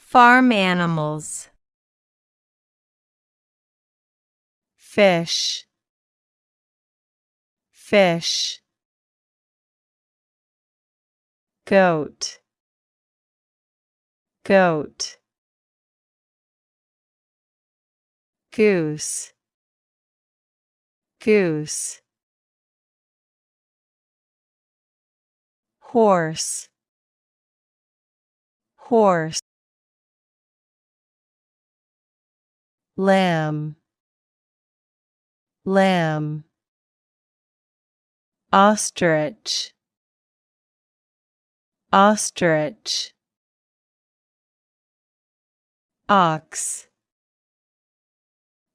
Farm animals. Fish, fish. Goat, goat. Goose, goose. Horse, horse. Lamb, lamb. Ostrich, ostrich. Ox,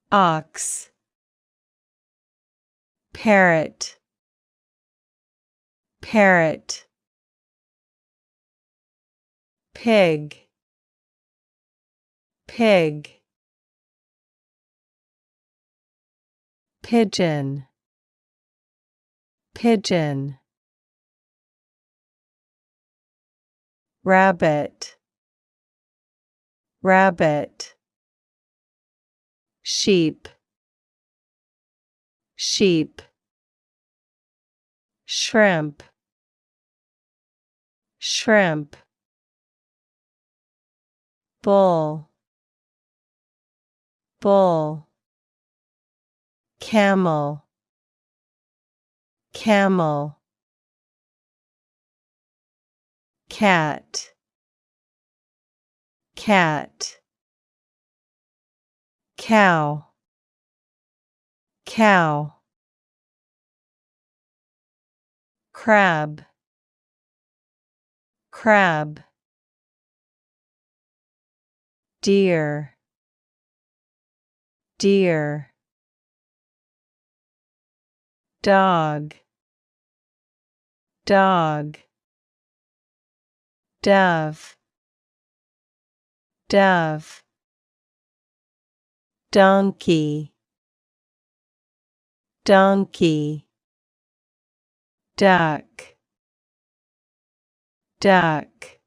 ox. Parrot, parrot. Pig, pig. Pigeon, pigeon. Rabbit, rabbit. Sheep, sheep. Shrimp, shrimp. Bull, bull. Camel, camel. Cat, cat. Cow, cow. Crab, crab. Deer, deer. Dog, dog. Dove, dove. Donkey, donkey. Duck, duck.